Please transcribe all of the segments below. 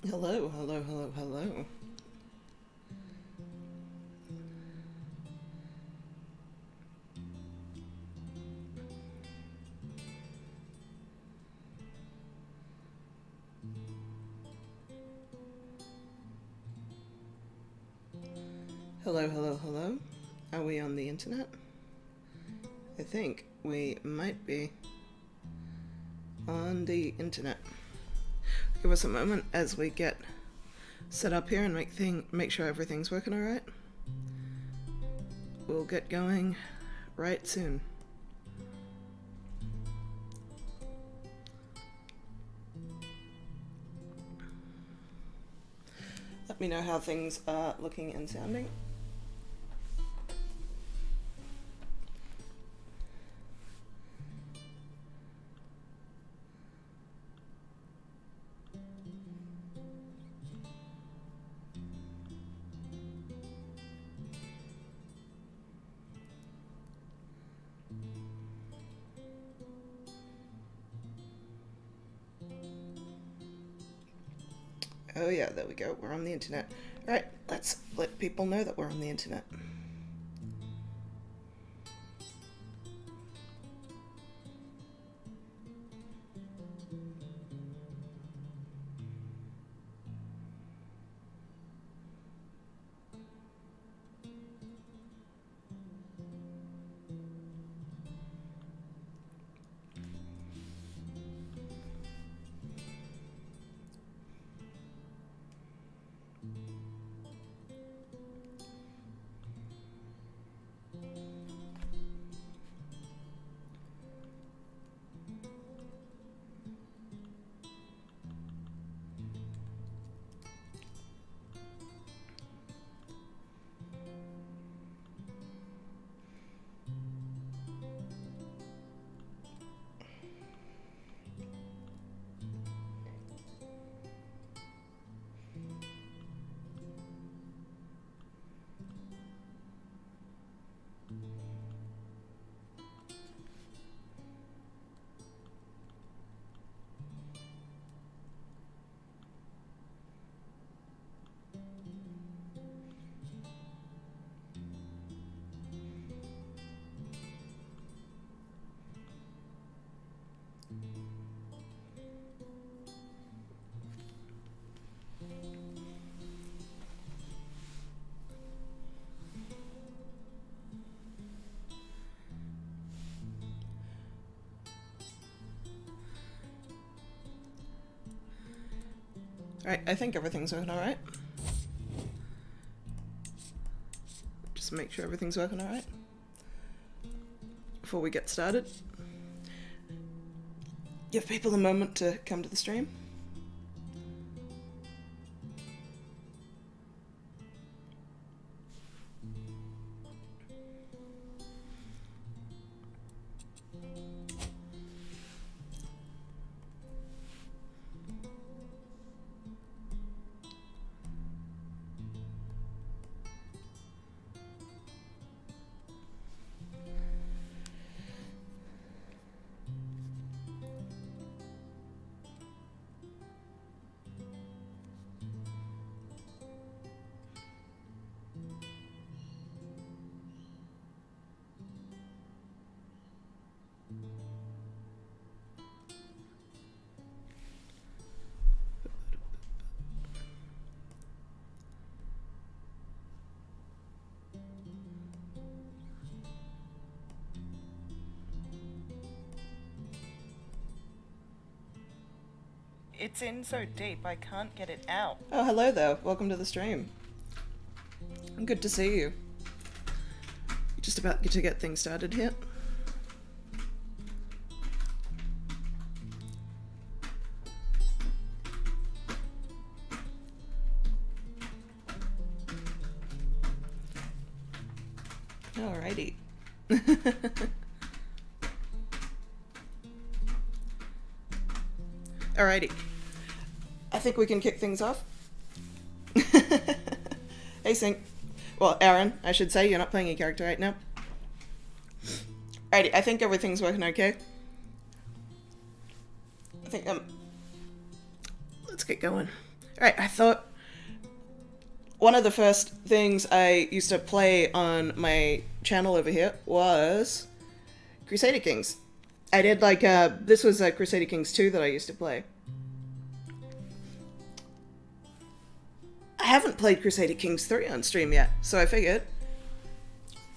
Hello, hello, hello, hello. Hello, hello, hello. Are we on the internet? I think we might be on the internet. Give us a moment as we get set up here and make sure everything's working alright. We'll get going right soon. Let me know how things are looking and sounding. Oh yeah, there we go. We're on the internet. Alright, let's let people know that we're on the internet. Alright, I think everything's working alright. Just make sure everything's working alright before we get started. Give people a moment to come to the stream. It's in so deep, I can't get it out. Oh, hello there. Welcome to the stream. Good to see you. Just about to get things started here. Alrighty. Alrighty. I think we can kick things off. Hey, Sync. Well, Aaron, I should say, you're not playing your character right now. Alrighty, I think everything's working okay. I think, let's get going. Alright, I thought one of the first things I used to play on my channel over here was Crusader Kings. I did like, this was Crusader Kings 2 that I used to play. I haven't played Crusader Kings 3 on stream yet, so I figured,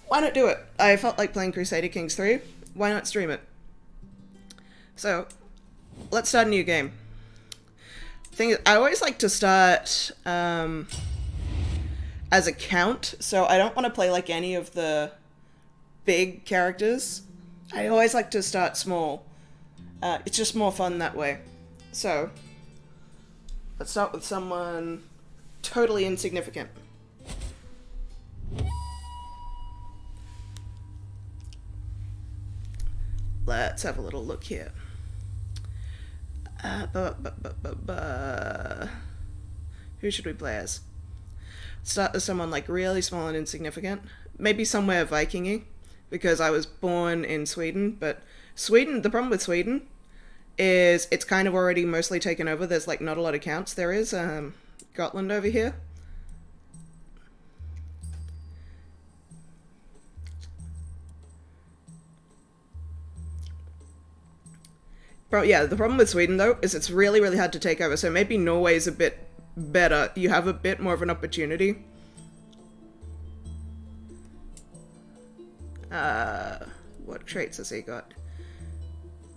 why not do it? I felt like playing Crusader Kings 3, why not stream it? So, let's start a new game. Thing is, I always like to start as a count, so I don't want to play like any of the big characters. I always like to start small. It's just more fun that way. So, let's start with someone totally insignificant. Let's have a little look here. Who should we play as? Start with someone like really small and insignificant. Maybe somewhere Viking-y, because I was born in Sweden, but Sweden, the problem with Sweden is it's kind of already mostly taken over. There's like not a lot of counts. There is Gotland over here. But yeah, the problem with Sweden though is it's really, really hard to take over. So maybe Norway's a bit better. You have a bit more of an opportunity. What traits has he got?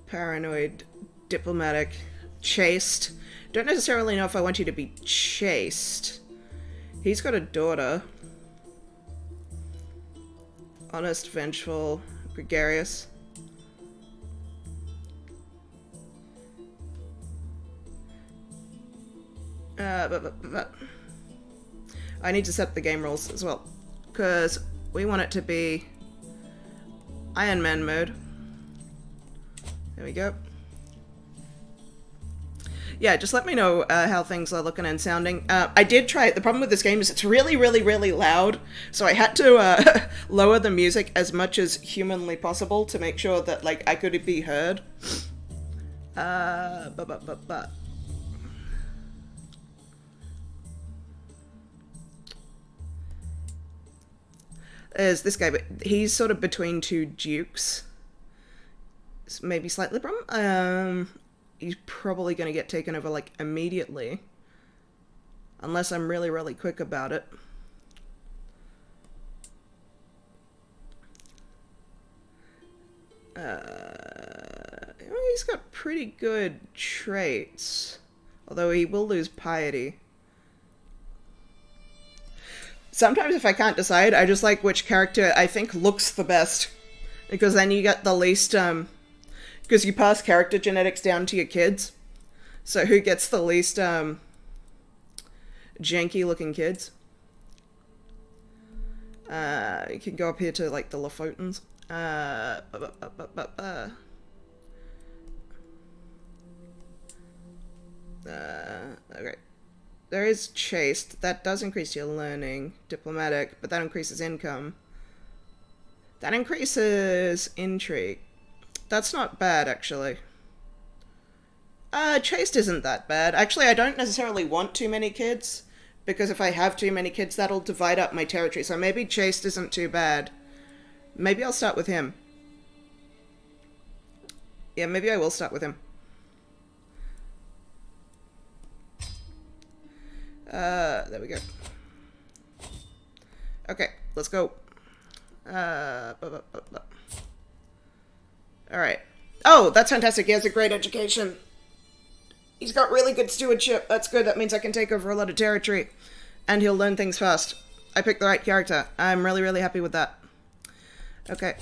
Paranoid, diplomatic, chaste. Don't necessarily know if I want you to be chaste. He's got a daughter. Honest, vengeful, gregarious. I need to set the game rules as well, because we want it to be Iron Man mode. There we go. Yeah, just let me know how things are looking and sounding. I did try it. The problem with this game is it's really, really, really loud, so I had to lower the music as much as humanly possible to make sure that like I could be heard. There's this guy, but he's sort of between two dukes. It's maybe slightly problem. He's probably going to get taken over, like, immediately. Unless I'm really, really quick about it. He's got pretty good traits. Although he will lose piety. Sometimes if I can't decide, I just like which character I think looks the best. Because then you get the least, because you pass character genetics down to your kids. So who gets the least, janky looking kids? You can go up here to, like, the Lofotens. Okay. There is chaste. That does increase your learning. Diplomatic, but that increases income. That increases intrigue. That's not bad, actually. Chaste isn't that bad. Actually, I don't necessarily want too many kids, because if I have too many kids, that'll divide up my territory. So maybe chaste isn't too bad. Maybe I'll start with him. Yeah, maybe I will start with him. There we go. Okay, let's go. Alright. Oh, that's fantastic. He has a great education. He's got really good stewardship. That's good. That means I can take over a lot of territory. And he'll learn things fast. I picked the right character. I'm really, really happy with that. Okay.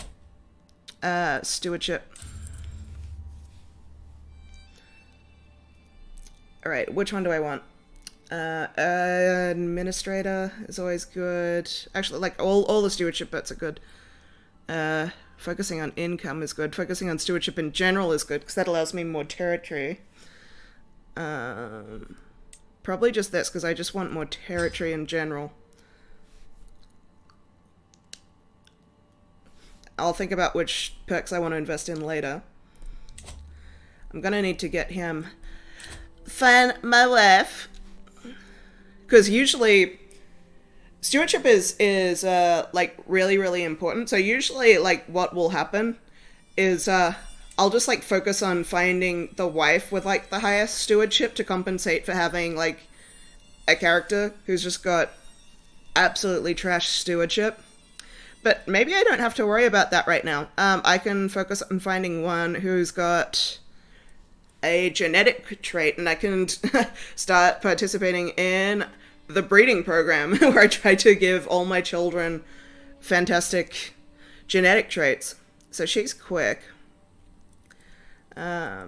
Stewardship. Alright, which one do I want? Administrator is always good. Actually, like, all the stewardship bits are good. Focusing on income is good. Focusing on stewardship in general is good, because that allows me more territory. Probably just this, because I just want more territory in general. I'll think about which perks I want to invest in later. I'm gonna need to get him... find my wife. because usually stewardship is like really important. So usually like what will happen is I'll just like focus on finding the wife with like the highest stewardship to compensate for having like a character who's just got absolutely trash stewardship. But maybe I don't have to worry about that right now. I can focus on finding one who's got a genetic trait, and I can start participating in the breeding program where I try to give all my children fantastic genetic traits. So she's quick. I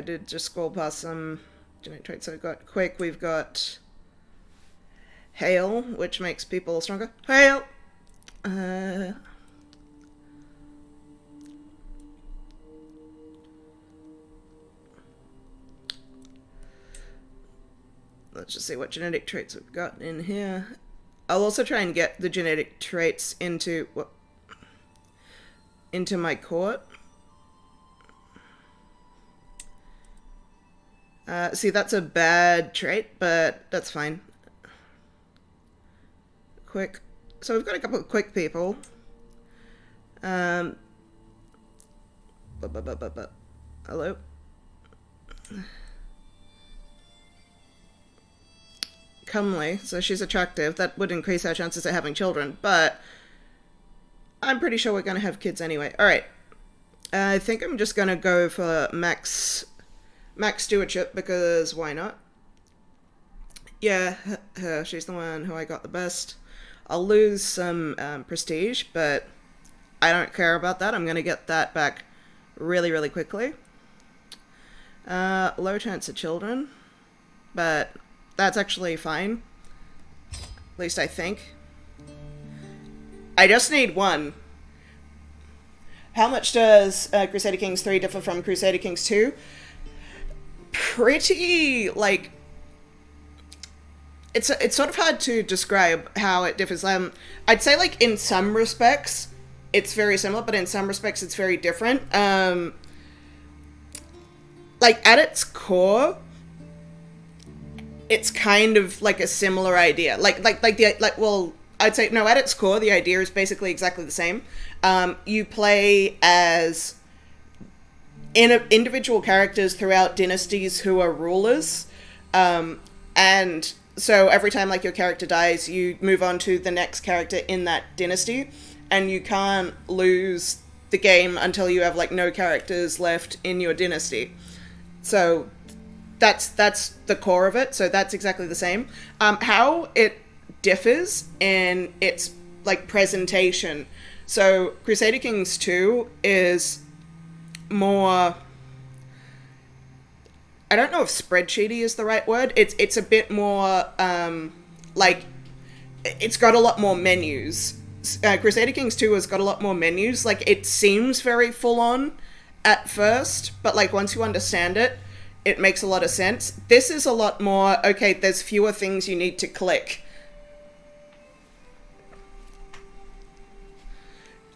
did just scroll past some genetic traits. So we've got quick, we've got hail, which makes people stronger. Hail! Let's just see what genetic traits we've got in here. I'll also try and get the genetic traits into my court. See, that's a bad trait, but that's fine. Quick. So we've got a couple of quick people. Hello? Comely, so she's attractive. That would increase our chances of having children, but I'm pretty sure we're going to have kids anyway. Alright. I think I'm just going to go for max stewardship, because why not? Yeah, her. She's the one who I got the best. I'll lose some prestige, but I don't care about that. I'm going to get that back really quickly. Low chance of children, but that's actually fine. At least I think. I just need one. How much does Crusader Kings 3 differ from Crusader Kings 2? Pretty, like... It's sort of hard to describe how it differs. I'd say, like, in some respects, it's very similar, but in some respects, it's very different. Like, at its core, it's kind of like a similar idea. I'd say, no, at its core, the idea is basically exactly the same. You play as individual characters throughout dynasties who are rulers, and so every time like your character dies, you move on to the next character in that dynasty, and you can't lose the game until you have like no characters left in your dynasty. So that's the core of it. So that's exactly the same. How it differs in its like presentation. So Crusader Kings 2 is more, I don't know if spreadsheety is the right word. It's a bit more like it's got a lot more menus. Crusader Kings 2 has got a lot more menus. Like, it seems very full on at first, but like once you understand it, it makes a lot of sense. This is a lot more, okay, there's fewer things you need to click.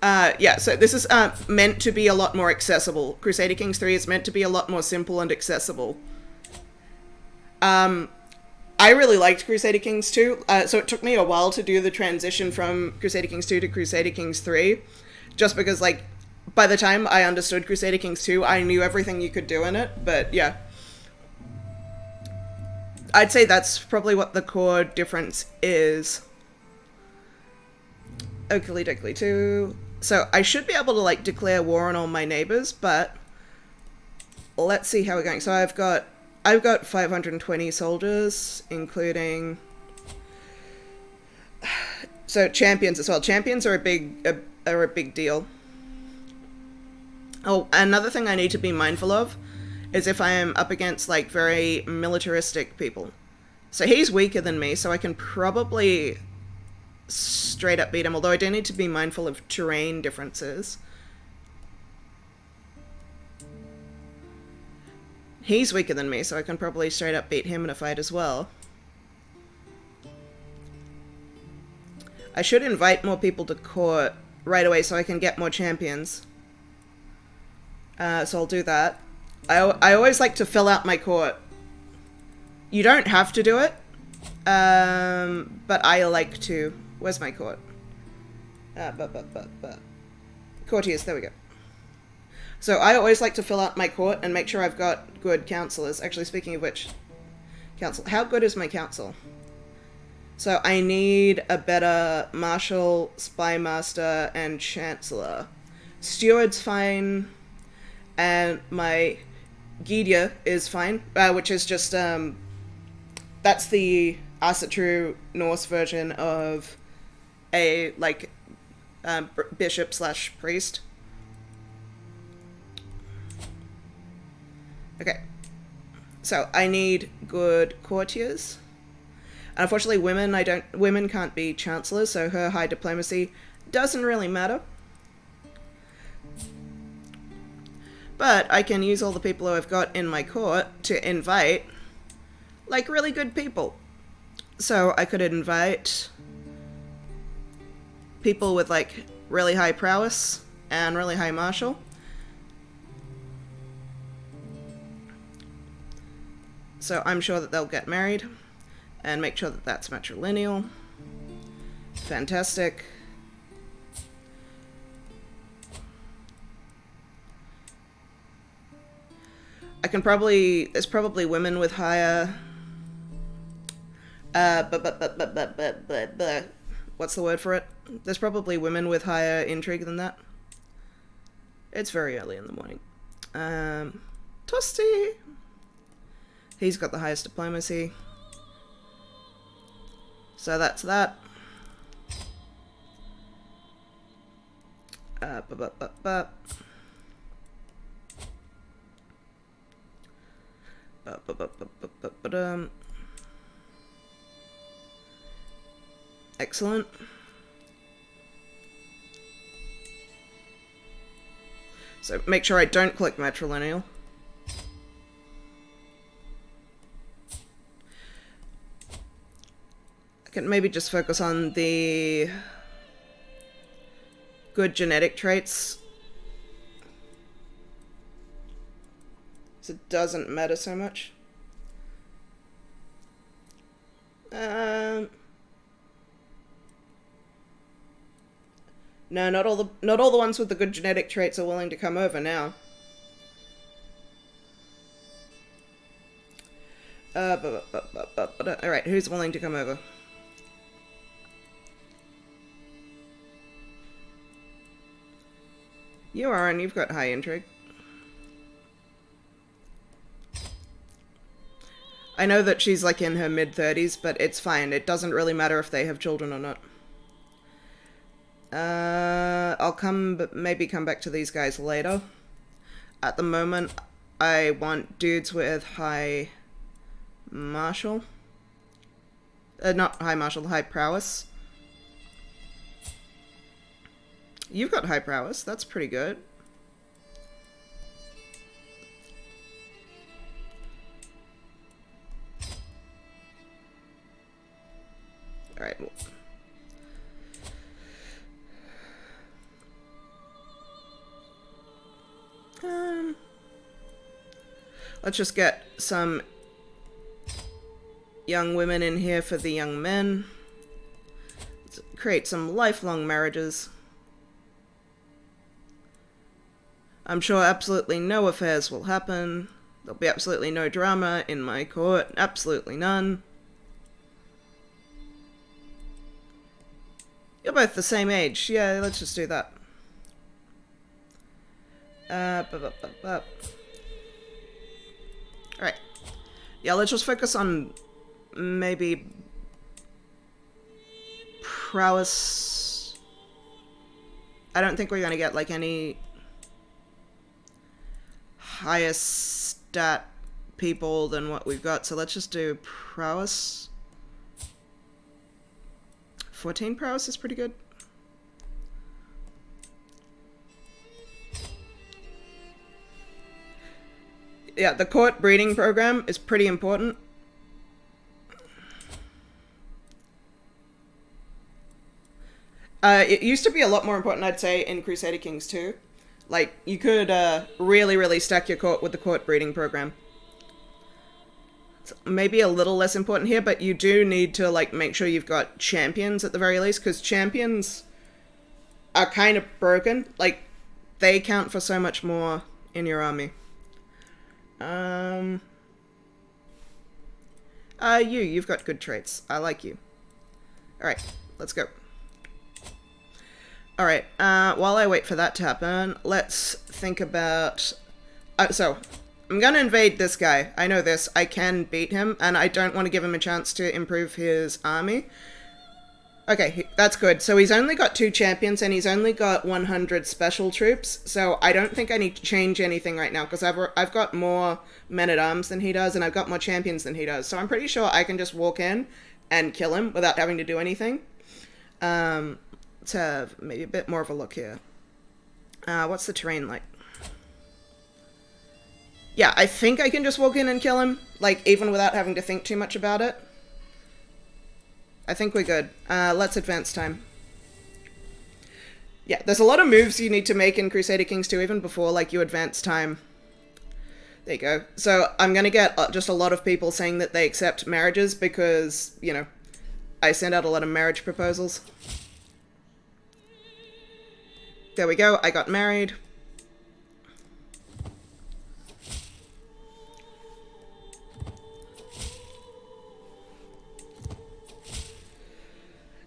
Yeah, so this is meant to be a lot more accessible. Crusader Kings 3 is meant to be a lot more simple and accessible. I really liked Crusader Kings 2, so it took me a while to do the transition from Crusader Kings 2 to Crusader Kings 3, just because, like, by the time I understood Crusader Kings 2, I knew everything you could do in it, but yeah. I'd say that's probably what the core difference is. Oakley Dokley 2. So I should be able to like declare war on all my neighbors, but let's see how we're going. So I've got 520 soldiers, including so champions as well. Champions are a big deal. Oh, another thing I need to be mindful of is if I am up against like very militaristic people. So he's weaker than me, so I can probably straight up beat him, although I do need to be mindful of terrain differences. He's weaker than me, so I can probably straight up beat him in a fight as well. I should invite more people to court right away so I can get more champions. So I'll do that. I always like to fill out my court. You don't have to do it, but I like to. Where's my court? Courtiers, there we go. So I always like to fill out my court and make sure I've got good counselors. Actually, speaking of which, council. How good is my council? So I need a better Marshal, Spy Master, and Chancellor. Steward's fine, and my Gidia is fine, which is just, that's the Asatru Norse version of a, like, bishop slash priest. Okay. So I need good courtiers. Unfortunately, women can't be chancellors, so her high diplomacy doesn't really matter. But I can use all the people who I've got in my court to invite, like, really good people. So I could invite people with, like, really high prowess and really high martial. So I'm sure that they'll get married. And make sure that that's matrilineal. Fantastic. There's probably women with higher... what's the word for it? There's probably women with higher intrigue than that. It's very early in the morning. Tosti! He's got the highest diplomacy. So that's that. Excellent. So make sure I don't click matrilineal. I can maybe just focus on the good genetic traits. So it doesn't matter so much. No, not all the ones with the good genetic traits are willing to come over now. Alright, who's willing to come over? You are, and you've got high intrigue. I know that she's like in her mid-30s, but it's fine. It doesn't really matter if they have children or not. I'll maybe come back to these guys later. At the moment, I want dudes with high martial. Not high martial, high prowess. You've got high prowess. That's pretty good. Alright. Let's just get some young women in here for the young men. Let's create some lifelong marriages. I'm sure absolutely no affairs will happen. There'll be absolutely no drama in my court. Absolutely none. You're both the same age. Yeah, let's just do that. Alright. Yeah, let's just focus on maybe prowess. I don't think we're gonna get like any higher stat people than what we've got, so let's just do prowess. 14 prowess is pretty good. Yeah, the court breeding program is pretty important. It used to be a lot more important, I'd say, in Crusader Kings 2. Like, you could really, really stack your court with the court breeding program. It's maybe a little less important here, but you do need to, like, make sure you've got champions at the very least, because champions are kind of broken. Like, they count for so much more in your army. You've got good traits. I like you. Alright, let's go. Alright, while I wait for that to happen, let's think about... so, I'm gonna invade this guy. I know this. I can beat him, and I don't want to give him a chance to improve his army. Okay, that's good. So he's only got 2 champions, and he's only got 100 special troops, so I don't think I need to change anything right now, because I've got more men-at-arms than he does, and I've got more champions than he does, so I'm pretty sure I can just walk in and kill him without having to do anything. Let's have maybe a bit more of a look here. What's the terrain like? Yeah, I think I can just walk in and kill him, like, even without having to think too much about it. I think we're good. Let's advance time. Yeah, there's a lot of moves you need to make in Crusader Kings 2 even before, like, you advance time. There you go. So I'm gonna get just a lot of people saying that they accept marriages because, you know, I send out a lot of marriage proposals. There we go, I got married.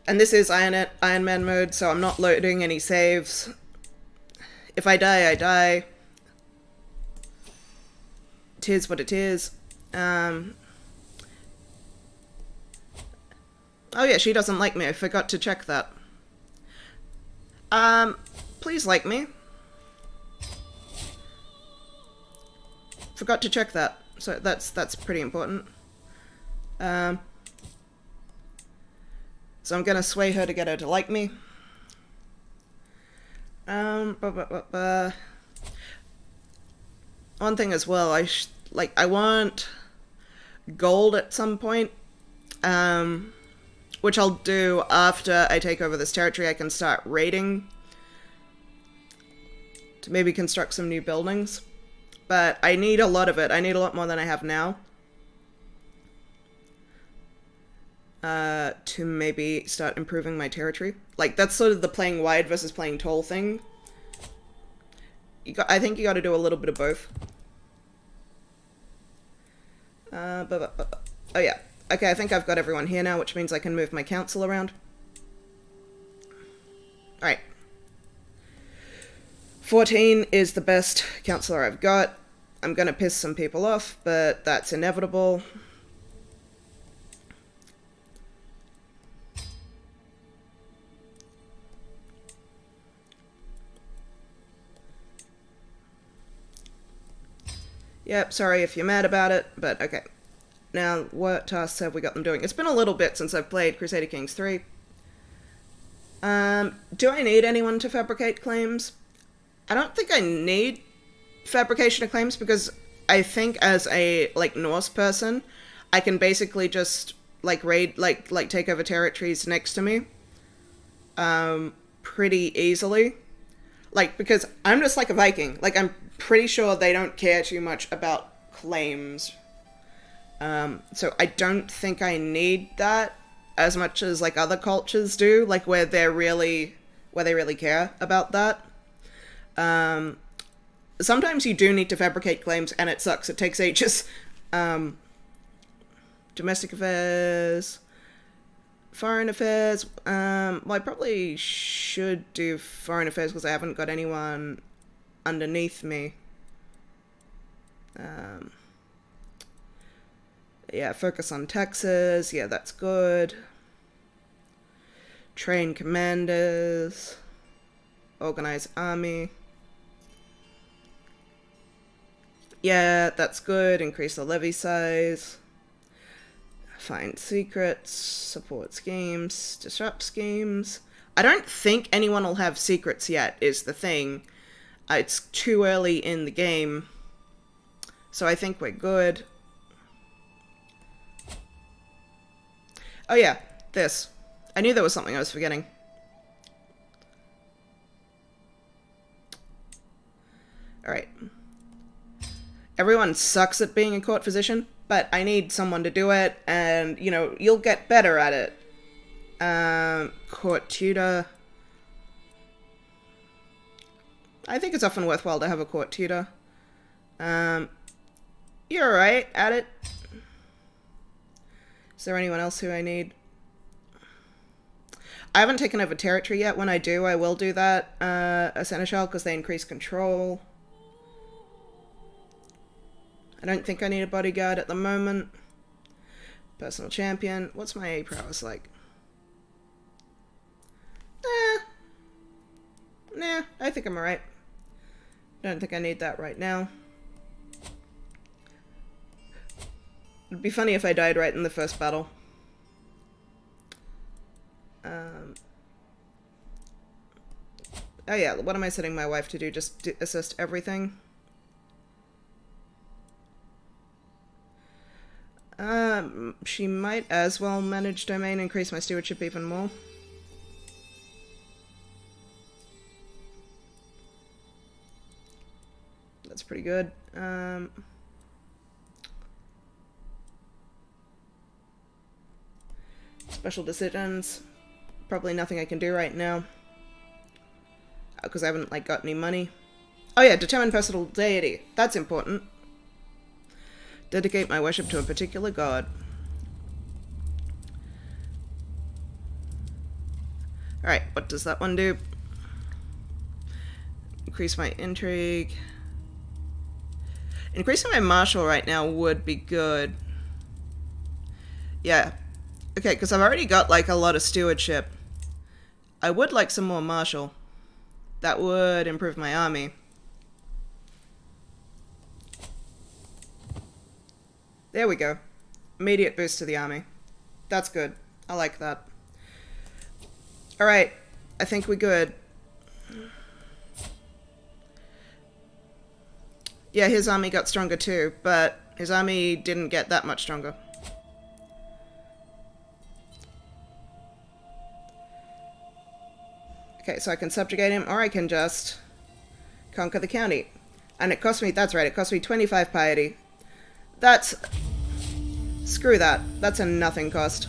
And this is Iron Man mode, so I'm not loading any saves. If I die, I die. It is what it is. Oh yeah, she doesn't like me. I forgot to check that. Please like me. Forgot to check that. So that's pretty important. So I'm gonna sway her to get her to like me. One thing as well, I want gold at some point, which I'll do after I take over this territory. I can start raiding to maybe construct some new buildings, but I need a lot of it. I need a lot more than I have now. To maybe start improving my territory. Like, that's sort of the playing wide versus playing tall thing. I think you gotta do a little bit of both. Oh yeah. Okay, I think I've got everyone here now, which means I can move my council around. Alright. 14 is the best councillor I've got. I'm gonna piss some people off, but that's inevitable. Yep, sorry if you're mad about it, but okay. Now, what tasks have we got them doing? It's been a little bit since I've played Crusader Kings 3. Do I need anyone to fabricate claims? I don't think I need fabrication of claims because I think as a, like, Norse person, I can basically just, like, raid, like take over territories next to me. Pretty easily. Like, because I'm just like a Viking. Like, I'm pretty sure they don't care too much about claims. So I don't think I need that as much as, like, other cultures do, like, where they really care about that. Sometimes you do need to fabricate claims, and it sucks. It takes ages. Domestic affairs... Foreign affairs, well, I probably should do foreign affairs because I haven't got anyone underneath me. Yeah, focus on taxes, yeah, that's good. Train commanders. Organize army. Yeah, that's good, increase the levy size. Find secrets, support schemes, disrupt schemes. I don't think anyone will have secrets yet, is the thing. It's too early in the game. So I think we're good. Oh yeah, this. I knew there was something I was forgetting. Alright. Everyone sucks at being a court physician, but I need someone to do it, and, you know, you'll get better at it. Court tutor. I think it's often worthwhile to have a court tutor. You're alright at it. Is there anyone else who I need? I haven't taken over territory yet. When I do, I will do that. A seneschal, because they increase control. I don't think I need a bodyguard at the moment. Personal champion. What's my A prowess like? Nah, I think I'm alright. Don't think I need that right now. It'd be funny if I died right in the first battle. Oh yeah, what am I setting my wife to do? Just assist everything? She might as well manage domain, increase my stewardship even more. That's pretty good. Special decisions. Probably nothing I can do right now. Because I haven't, like, got any money. Oh yeah, determine personal deity. That's important. Dedicate my worship to a particular god. Alright, what does that one do? Increase my intrigue. Increasing my martial right now would be good. Yeah. Okay, because I've already got, like, a lot of stewardship. I would like some more martial. That would improve my army. There we go. Immediate boost to the army. That's good. I like that. Alright. I think we're good. Yeah, his army got stronger too, but his army didn't get that much stronger. Okay, so I can subjugate him, or I can just conquer the county. And it cost me, that's right, it cost me 25 piety. That's... Screw that. That's a nothing cost.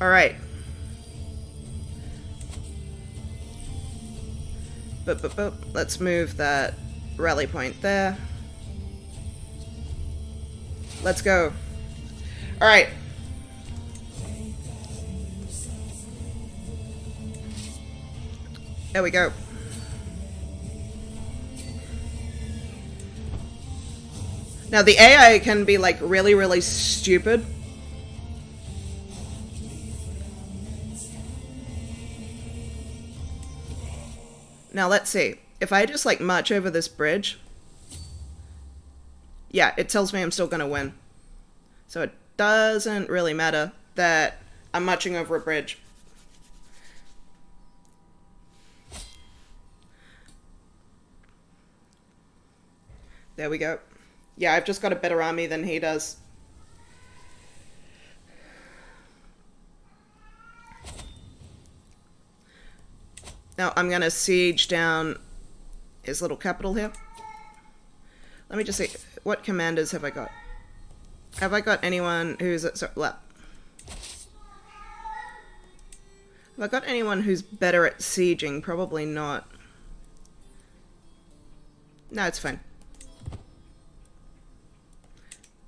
Alright. Let's move that rally point there. Let's go. Alright. There we go. Now the AI can be like really, really stupid. Now let's see. If I just like march over this bridge, yeah, it tells me I'm still gonna win. So it doesn't really matter that I'm marching over a bridge. There we go. Yeah, I've just got a better army than he does. Now I'm gonna siege down his little capital here. Let me just see, what commanders have I got? Have I got anyone who's have I got anyone who's better at sieging? Probably not. No, it's fine.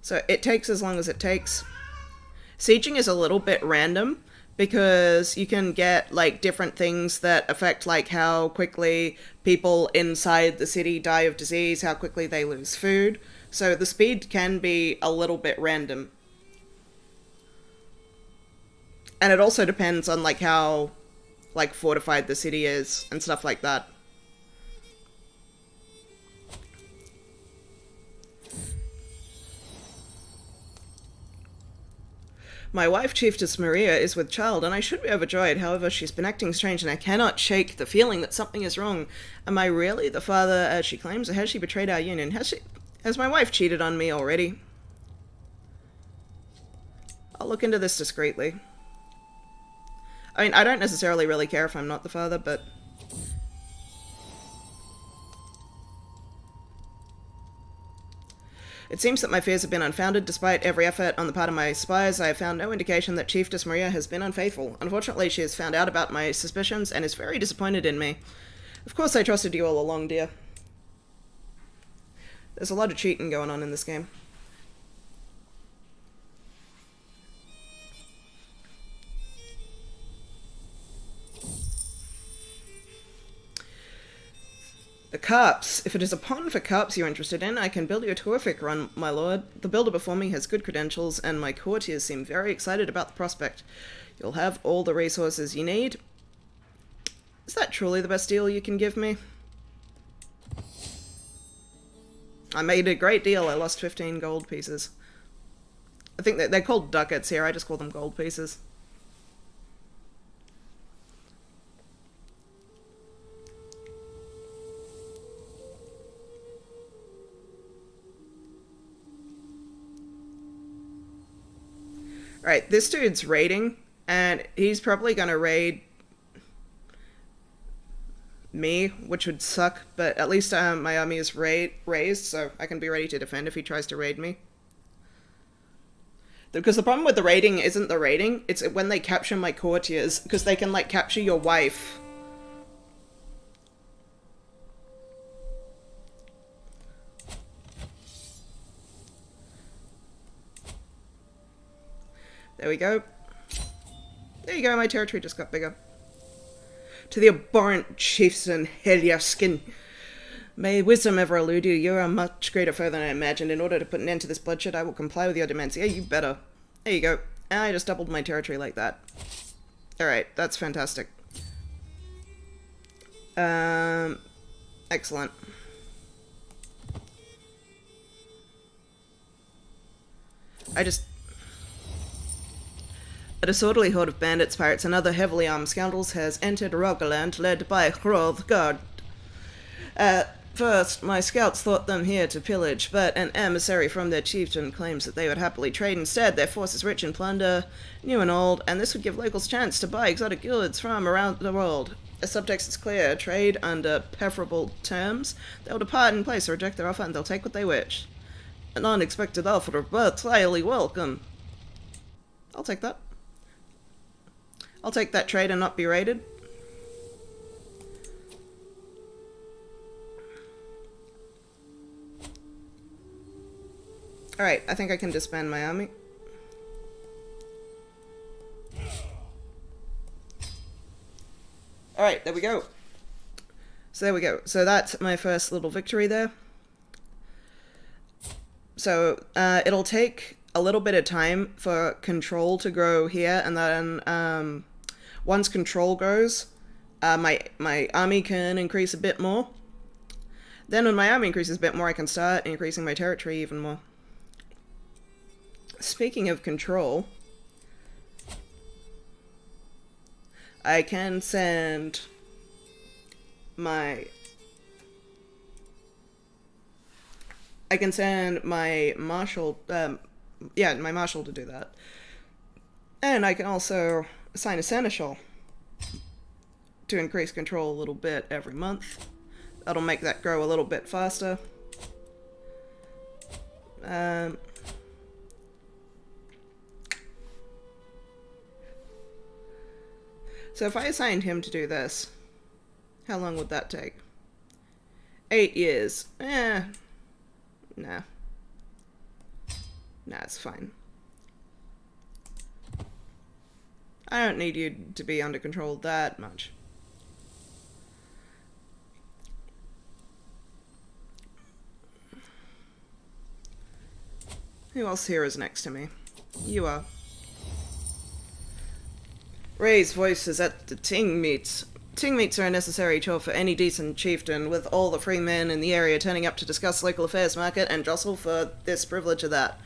So it takes as long as it takes. Sieging is a little bit random because you can get like different things that affect like how quickly people inside the city die of disease, how quickly they lose food. So the speed can be a little bit random. And it also depends on like how like fortified the city is and stuff like that. My wife, Chiefess Maria, is with child, and I should be overjoyed. However, she's been acting strange, and I cannot shake the feeling that something is wrong. Am I really the father, as she claims, or has she betrayed our union? Has my wife cheated on me already? I'll look into this discreetly. I mean, I don't necessarily really care if I'm not the father, but... It seems that my fears have been unfounded. Despite every effort on the part of my spies, I have found no indication that Chiefess Maria has been unfaithful. Unfortunately, she has found out about my suspicions and is very disappointed in me. Of course I trusted you all along, dear. There's a lot of cheating going on in this game. The carps. If it is a pond for carps you're interested in, I can build you a terrific run, my lord. The builder before me has good credentials, and my courtiers seem very excited about the prospect. You'll have all the resources you need. Is that truly the best deal you can give me? I made a great deal. I lost 15 gold pieces. I think they're called ducats here. I just call them gold pieces. Right, this dude's raiding, and he's probably gonna raid me, which would suck, but at least my army is raised, so I can be ready to defend if he tries to raid me. Because the problem with the raiding isn't the raiding, it's when they capture my courtiers, because they can, like, capture your wife. There we go. There you go, my territory just got bigger. To the abhorrent chieftain Heliaskin. May wisdom ever elude you. You are a much greater foe than I imagined. In order to put an end to this bloodshed, I will comply with your demands. Yeah, you better. There you go. And I just doubled my territory like that. Alright, that's fantastic. Excellent. A disorderly horde of bandits, pirates, and other heavily armed scoundrels has entered Rogaland, led by Hrothgard. At first, my scouts thought them here to pillage, but an emissary from their chieftain claims that they would happily trade instead. Their force is rich in plunder, new and old, and this would give locals chance to buy exotic goods from around the world. The subtext is clear. Trade under preferable terms. They'll depart in place or reject their offer, and they'll take what they wish. An unexpected offer of birth, highly welcome. I'll take that. I'll take that trade and not be raided. Alright, I think I can disband my army. Alright, there we go. So there we go. So that's my first little victory there. So it'll take a little bit of time for control to grow here, and then once control grows, my army can increase a bit more. Then when my army increases a bit more, I can start increasing my territory even more. Speaking of control, I can send my marshal, my marshal to do that. And I can also assign a seneschal to increase control a little bit every month. That'll make that grow a little bit faster. So if I assigned him to do this, how long would that take? 8 years. Nah. Nah, it's fine. I don't need you to be under control that much. Who else here is next to me? You are. Raise voices at the ting meets. Ting meets are a necessary chore for any decent chieftain, with all the free men in the area turning up to discuss local affairs market and jostle for this privilege or that.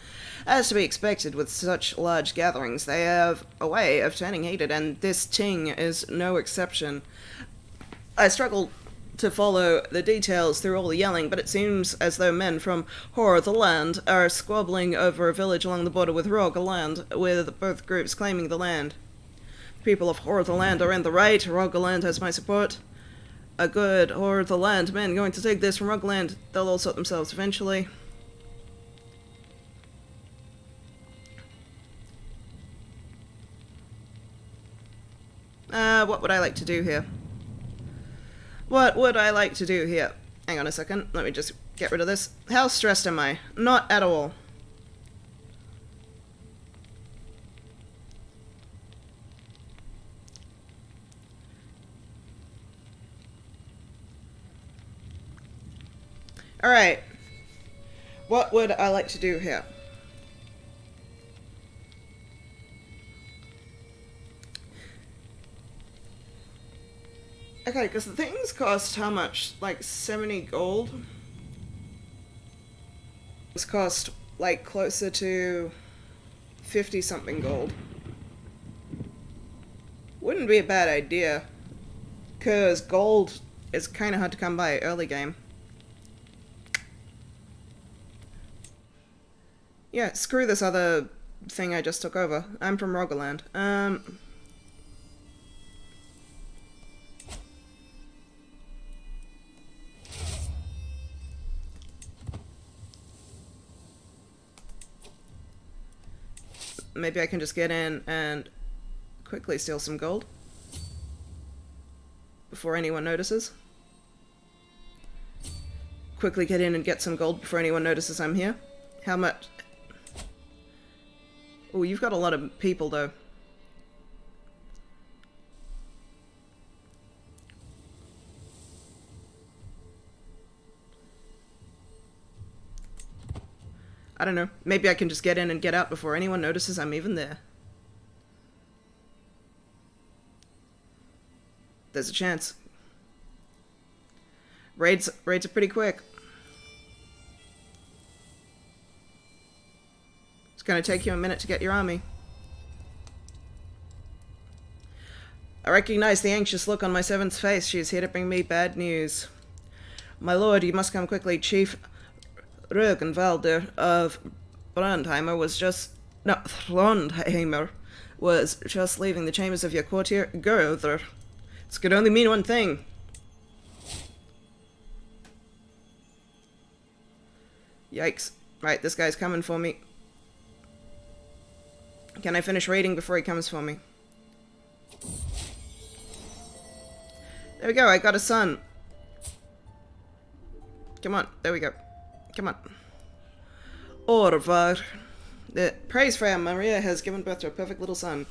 As to be expected with such large gatherings, they have a way of turning heated, and this ting is no exception. I struggle to follow the details through all the yelling, but it seems as though men from Horrorland are squabbling over a village along the border with Rogaland, with both groups claiming the land. People of Horrorland are in the right. Rogaland has my support. A good Horrorland men going to take this from Rogaland. They'll all sort themselves eventually. What would I like to do here? What would I like to do here? Hang on a second. Let me just get rid of this. How stressed am I? Not at all. Alright. What would I like to do here? Okay, because the things cost how much? Like 70 gold? This cost like closer to 50 something gold. Wouldn't be a bad idea. Because gold is kind of hard to come by early game. Yeah, screw this other thing I just took over. I'm from Rogaland. Maybe I can just get in and quickly steal some gold before anyone notices. Quickly get in and get some gold before anyone notices I'm here. How much? Oh, you've got a lot of people though. I don't know. Maybe I can just get in and get out before anyone notices I'm even there. There's a chance. Raids are pretty quick. It's gonna take you a minute to get your army. I recognize the anxious look on my servant's face. She is here to bring me bad news. My lord, you must come quickly. Chief Rögenwalder of Brandheimer was just... No, Throndheimer was just leaving the chambers of your courtier, Gerther. This could only mean one thing. Yikes. Right, this guy's coming for me. Can I finish raiding before he comes for me? There we go, I got a son. Come on, there we go. Come on. Orvar. Praise Freya, Maria has given birth to a perfect little son.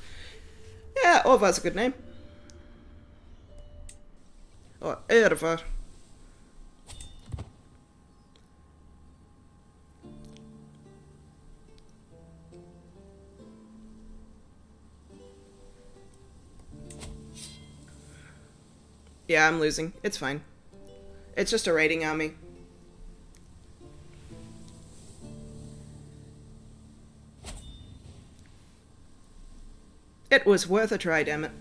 Yeah, Orvar's a good name. Or Ervar. Yeah, I'm losing. It's fine. It's just a raiding army. It was worth a try, damn it.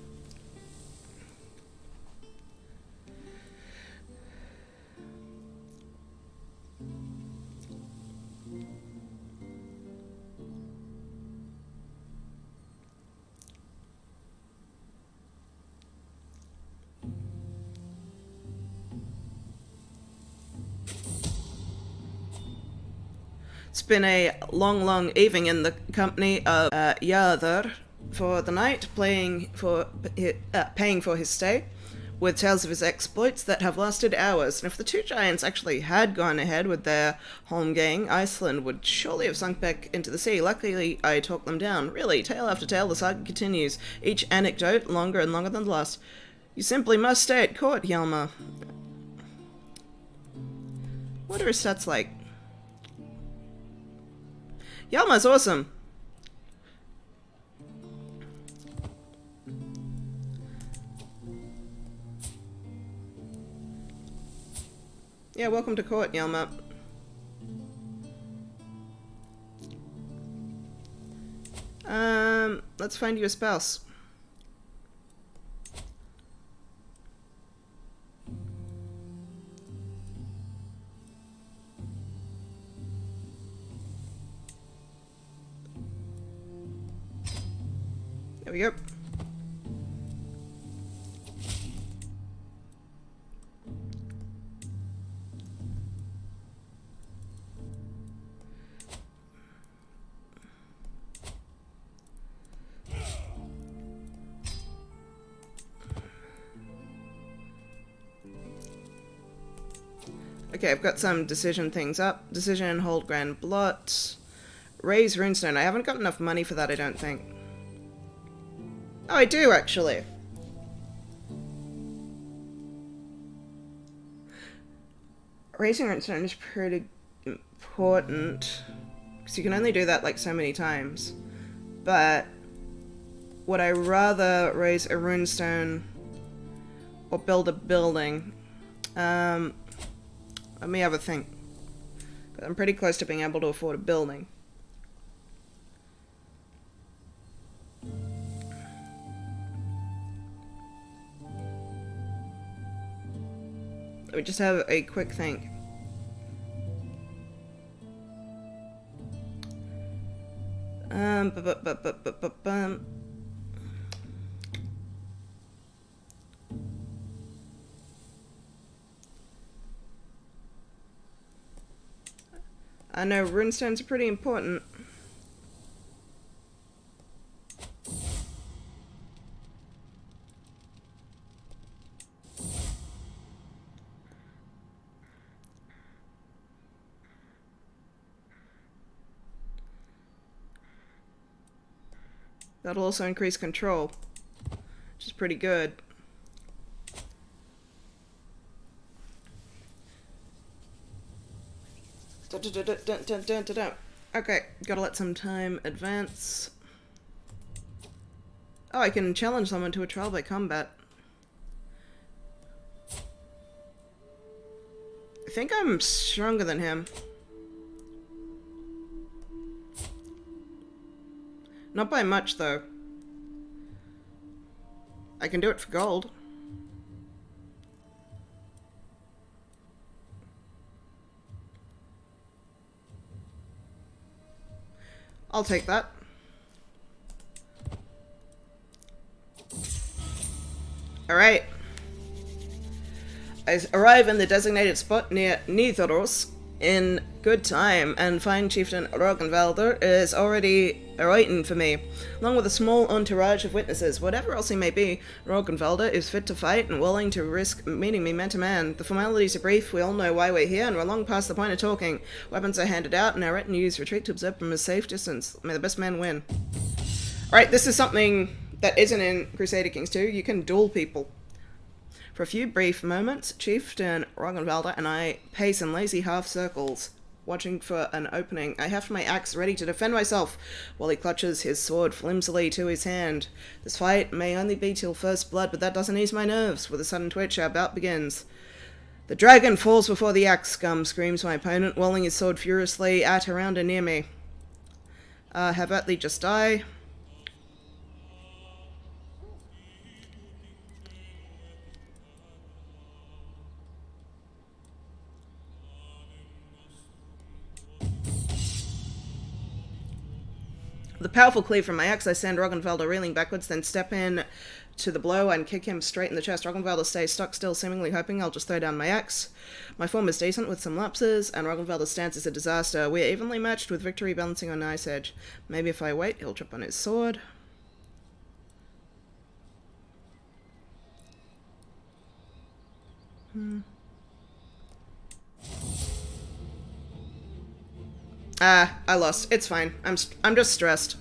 It's been a long evening in the company of Yather for the night, paying for his stay, with tales of his exploits that have lasted hours. And if the two giants actually had gone ahead with their Holmgang, Iceland would surely have sunk back into the sea. Luckily, I talked them down. Really, tale after tale, the saga continues, each anecdote longer and longer than the last. You simply must stay at court, Hjalmar. What are his stats like? Hjalmar's awesome. Yeah, welcome to court, Hjalmar. Let's find you a spouse. There we go. Okay, I've got some decision things up. Decision, hold Grand Blot. Raise Runestone. I haven't got enough money for that, I don't think. Oh, I do, actually. Raising Runestone is pretty important. Because you can only do that like so many times. But would I rather raise a runestone or build a building? Let me have a think. I'm pretty close to being able to afford a building. Let me just have a quick think. I know runestones are pretty important. That'll also increase control, which is pretty good. Okay, gotta let some time advance. Oh, I can challenge someone to a trial by combat. I think I'm stronger than him. Not by much, though. I can do it for gold. I'll take that. Alright. I arrive in the designated spot near Nidros in good time and find Chieftain Roggenwalder is already awaiting for me, along with a small entourage of witnesses. Whatever else he may be, Roggenwalder is fit to fight and willing to risk meeting me man to man. The formalities are brief, we all know why we're here, and we're long past the point of talking. Weapons are handed out, and our retinues retreat to observe from a safe distance. May the best man win. Alright, this is something that isn't in Crusader Kings 2. You can duel people. For a few brief moments, Chieftain Roggenwalder and I pace in lazy half circles, watching for an opening. I heft my axe ready to defend myself, while he clutches his sword flimsily to his hand. This fight may only be till first blood, but that doesn't ease my nerves. With a sudden twitch, our bout begins. The dragon falls before the axe, scum, screams my opponent, whirling his sword furiously at around and near me. Have at thee just die. With a powerful cleave from my axe, I send Roggenwalder reeling backwards, then step in to the blow and kick him straight in the chest. Roggenwalder stays stuck still, seemingly hoping I'll just throw down my axe. My form is decent, with some lapses, and Roggenwalder's stance is a disaster. We're evenly matched, with victory balancing on Ice Edge. Maybe if I wait, he'll trip on his sword. I lost. It's fine. I'm just stressed.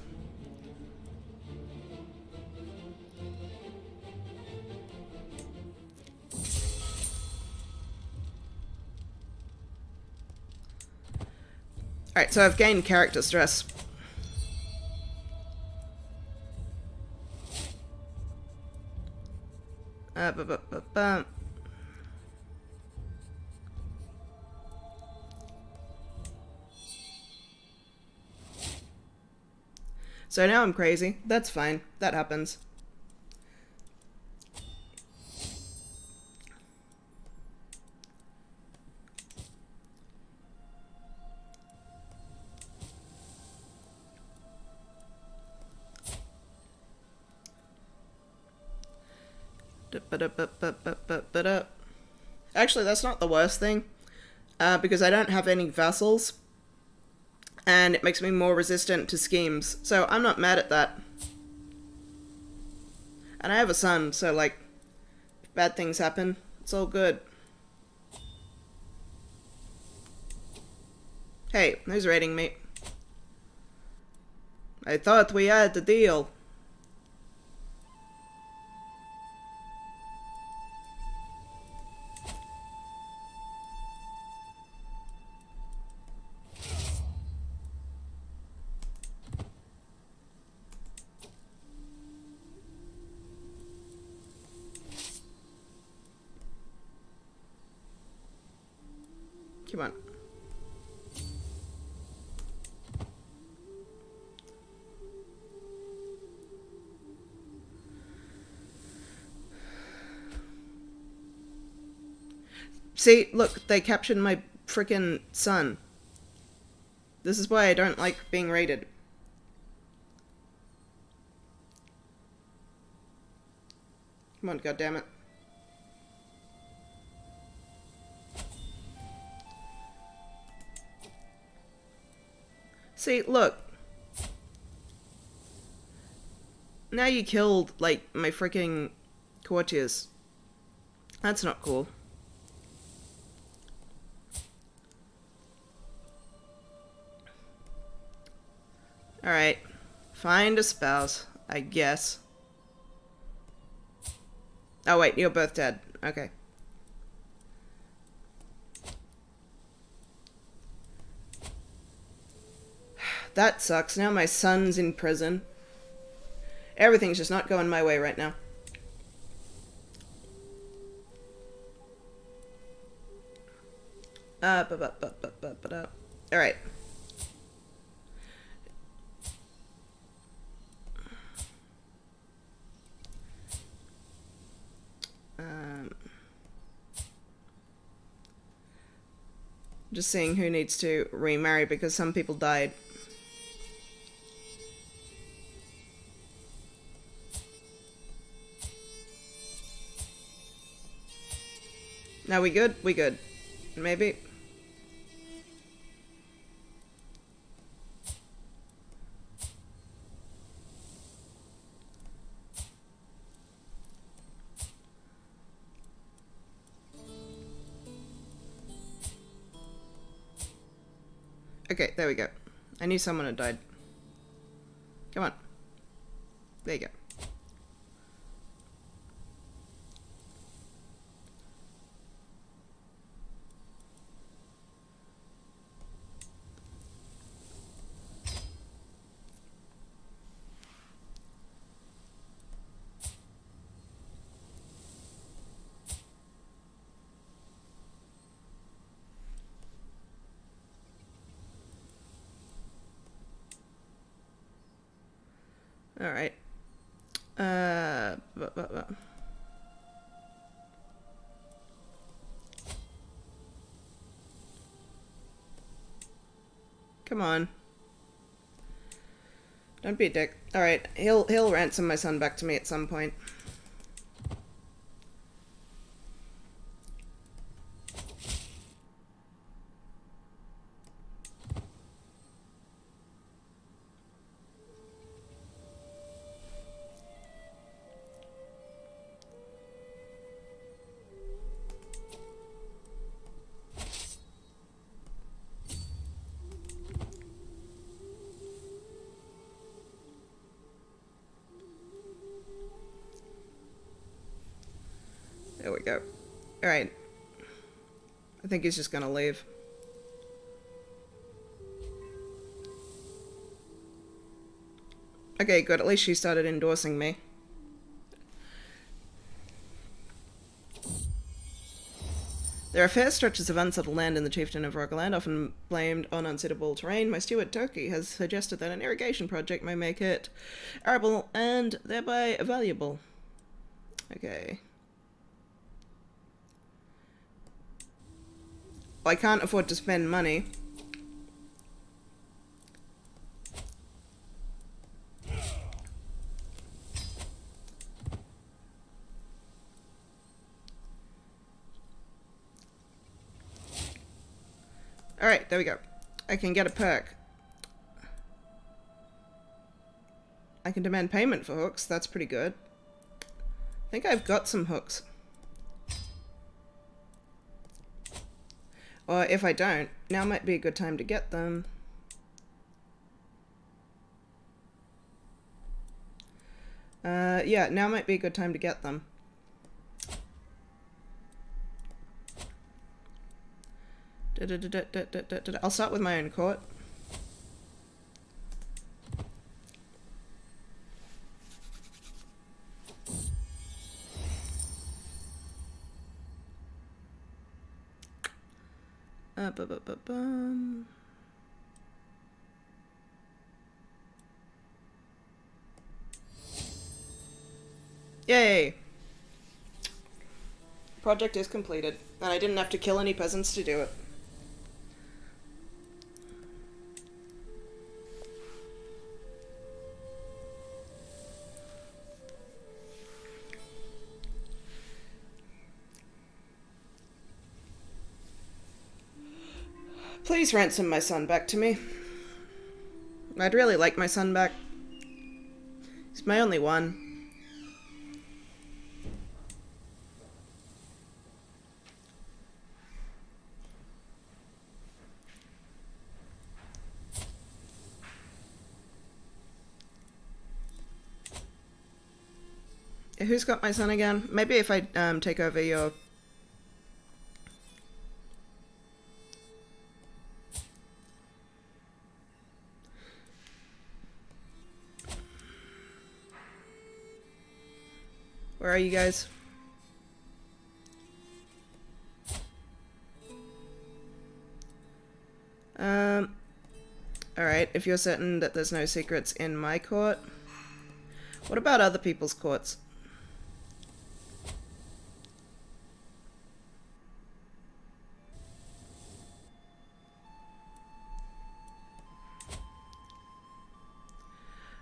Alright, so I've gained character stress. So now I'm crazy. That's fine. That happens. Actually, that's not the worst thing, because I don't have any vassals, and it makes me more resistant to schemes, so I'm not mad at that. And I have a son, so, like, if bad things happen, it's all good. Hey, who's raiding me? I thought we had the deal. Come on. See, look, they captured my frickin' son. This is why I don't like being raided. Come on, goddammit. See, look. Now you killed, like, my freaking courtiers. That's not cool. Alright. Find a spouse, I guess. Oh wait, you're both dead. Okay. That sucks. Now my son's in prison. Everything's just not going my way right now. Alright. Just seeing who needs to remarry because some people died. Now we good? We good. Maybe. Okay, there we go. I knew someone had died. Come on. There you go. All right. Come on. Don't be a dick. All right, he'll ransom my son back to me at some point. There we go. Alright. I think he's just gonna leave. Okay, good. At least she started endorsing me. There are fair stretches of unsettled land in the chieftain of Rogaland, often blamed on unsuitable terrain. My steward, Turkey, has suggested that an irrigation project may make it arable and thereby valuable. Okay. Well, I can't afford to spend money. Alright, there we go. I can get a perk. I can demand payment for hooks. That's pretty good. I think I've got some hooks. Or if I don't, now might be a good time to get them. Yeah, now might be a good time to get them. I'll start with my own court. Yay! Project is completed, and I didn't have to kill any peasants to do it. Please ransom my son back to me. I'd really like my son back. He's my only one. Who's got my son again? Maybe if I take over your... Where are you guys? Alright, if you're certain that there's no secrets in my court. What about other people's courts?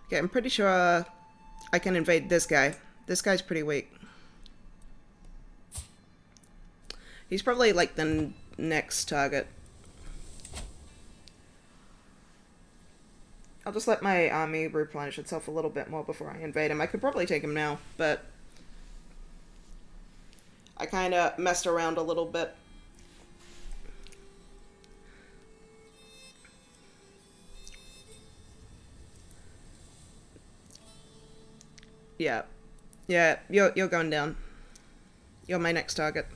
Okay, I'm pretty sure I can invade this guy. This guy's pretty weak. He's probably like the next target. I'll just let my army replenish itself a little bit more before I invade him. I could probably take him now, but I kind of messed around a little bit. Yeah. Yeah, you're going down. You're my next target.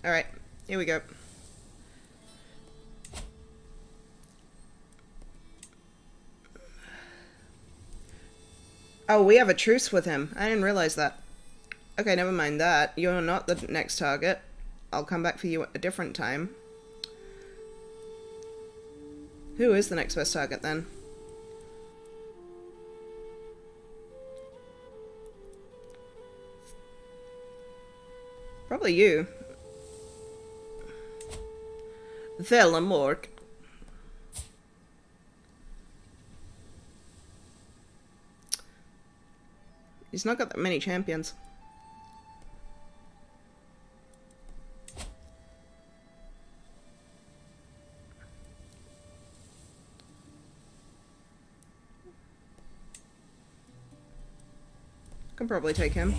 Alright, here we go. Oh, we have a truce with him. I didn't realize that. Okay, never mind that. You're not the next target. I'll come back for you at a different time. Who is the next best target then? Probably you. Thelamork. He's not got that many champions. Can probably take him.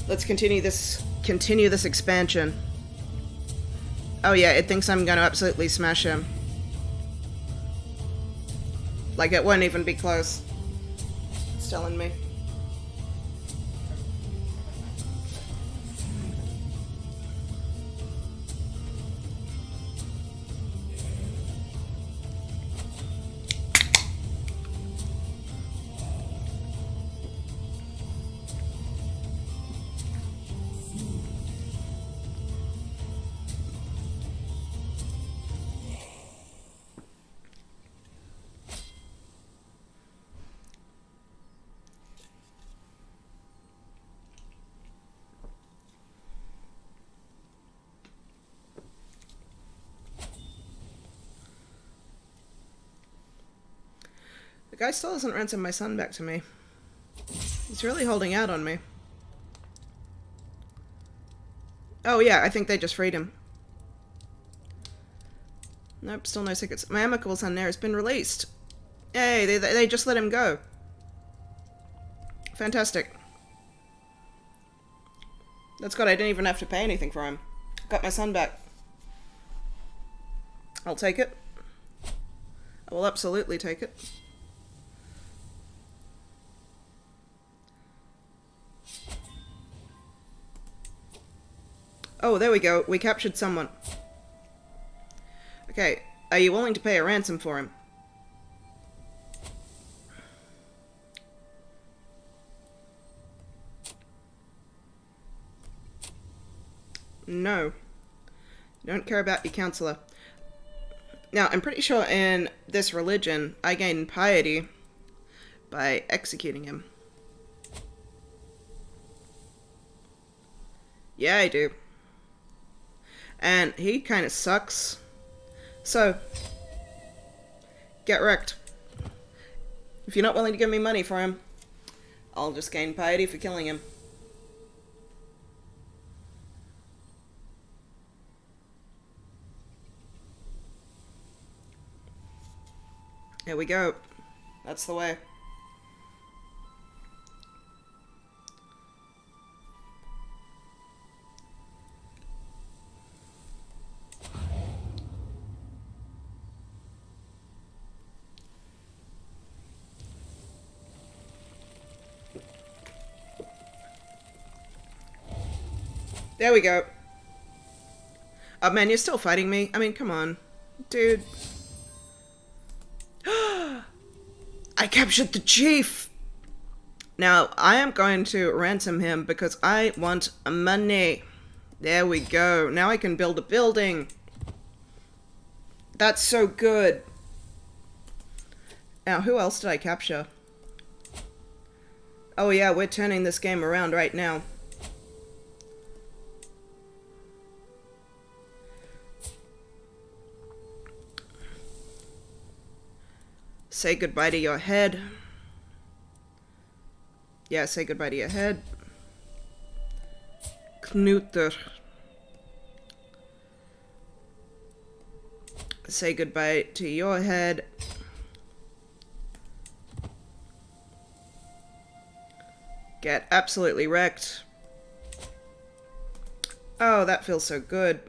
Let's continue this expansion. Oh yeah, it thinks I'm gonna absolutely smash him. Like it won't even be close. It's telling me. The guy still hasn't ransomed my son back to me. He's really holding out on me. Oh yeah, I think they just freed him. Nope, still no tickets. My amicable son there has been released. Yay, they just let him go. Fantastic. That's good, I didn't even have to pay anything for him. Got my son back. I'll take it. I will absolutely take it. Oh, there we go. We captured someone. Okay, are you willing to pay a ransom for him? No. Don't care about your counselor. Now, I'm pretty sure in this religion, I gain piety by executing him. Yeah, I do. And he kind of sucks. So, get wrecked. If you're not willing to give me money for him, I'll just gain piety for killing him. Here we go. That's the way. There we go. Oh man, you're still fighting me? I mean, come on. Dude. I captured the chief! Now, I am going to ransom him because I want money. There we go. Now I can build a building. That's so good. Now, who else did I capture? Oh yeah, we're turning this game around right now. Say goodbye to your head. Yeah, say goodbye to your head. Knuter. Say goodbye to your head. Get absolutely wrecked. Oh, that feels so good.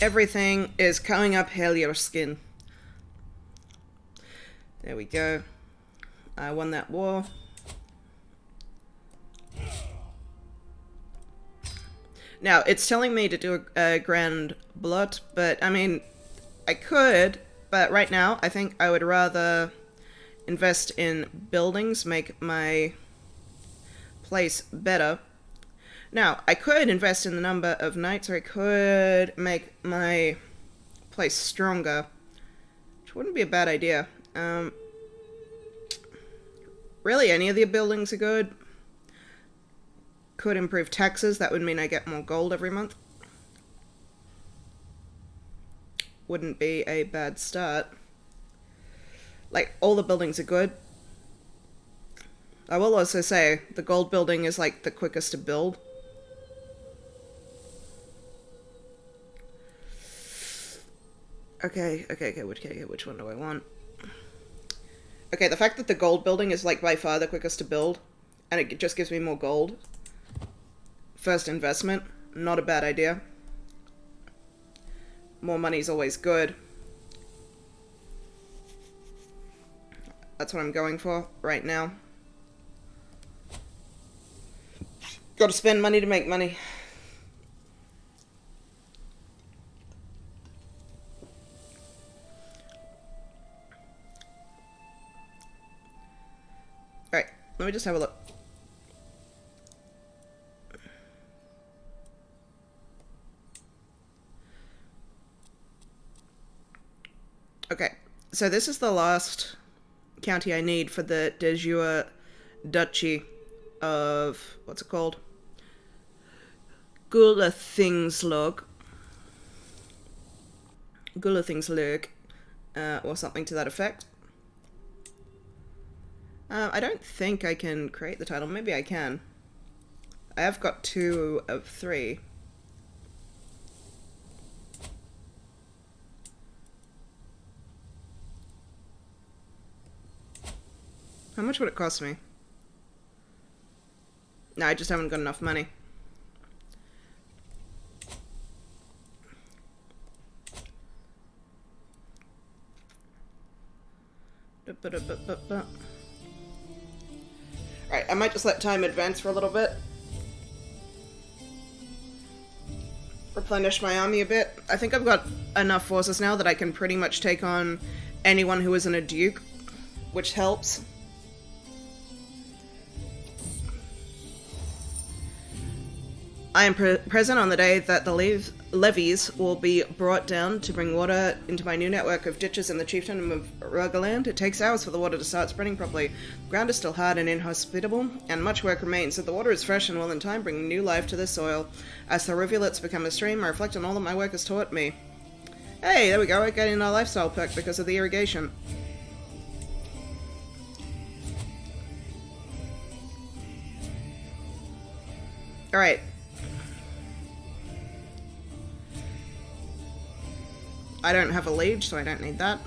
Everything is coming up hell your skin. There we go. I won that war. Now, it's telling me to do a grand blot, but I mean, I could, but right now I think I would rather invest in buildings, make my place better. Now, I could invest in the number of knights, or I could make my place stronger, which wouldn't be a bad idea. Really, any of the buildings are good. Could improve taxes, that would mean I get more gold every month. Wouldn't be a bad start. Like, all the buildings are good. I will also say, the gold building is like the quickest to build. Okay, which one do I want? Okay, the fact that the gold building is like by far the quickest to build, and it just gives me more gold. First investment, not a bad idea. More money's always good. That's what I'm going for right now. Gotta spend money to make money. Alright, let me just have a look. Okay, so this is the last county I need for the de jure duchy of, what's it called? Gula Thingslug. Gula things lurk, or something to that effect. I don't think I can create the title. Maybe I can. I have got 2 of 3. How much would it cost me? No, I just haven't got enough money. Alright, I might just let time advance for a little bit. Replenish my army a bit. I think I've got enough forces now that I can pretty much take on anyone who isn't a duke, which helps. I am present on the day that the levies will be brought down to bring water into my new network of ditches in the chiefdom of Rugaland. It takes hours for the water to start spreading properly. The ground is still hard and inhospitable, and much work remains, so the water is fresh and will in time bring new life to the soil. As the rivulets become a stream, I reflect on all that my work has taught me. Hey, there we go, we're getting our lifestyle perk because of the irrigation. Alright. I don't have a liege, so I don't need that.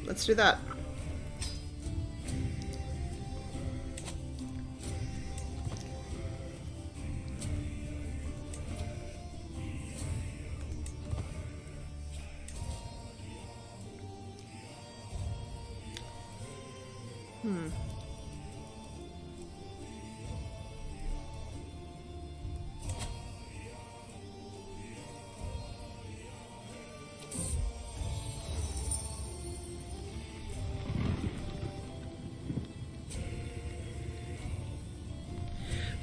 Let's do that.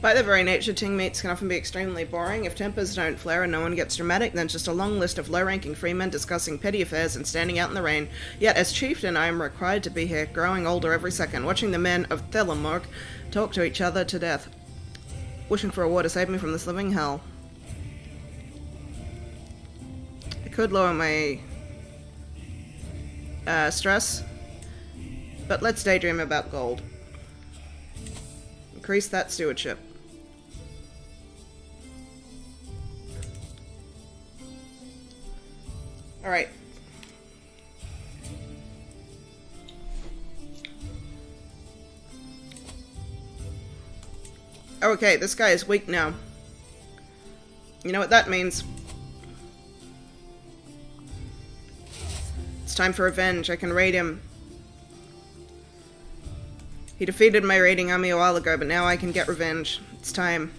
By their very nature, ting meets can often be extremely boring. If tempers don't flare and no one gets dramatic, then just a long list of low-ranking freemen discussing petty affairs and standing out in the rain. Yet, as chieftain, I am required to be here, growing older every second, watching the men of Thelamork talk to each other to death, wishing for a war to save me from this living hell. I could lower my stress, but let's daydream about gold. Increase that stewardship. Alright. Okay, this guy is weak now. You know what that means. It's time for revenge. I can raid him. He defeated my raiding army a while ago, but now I can get revenge. It's time.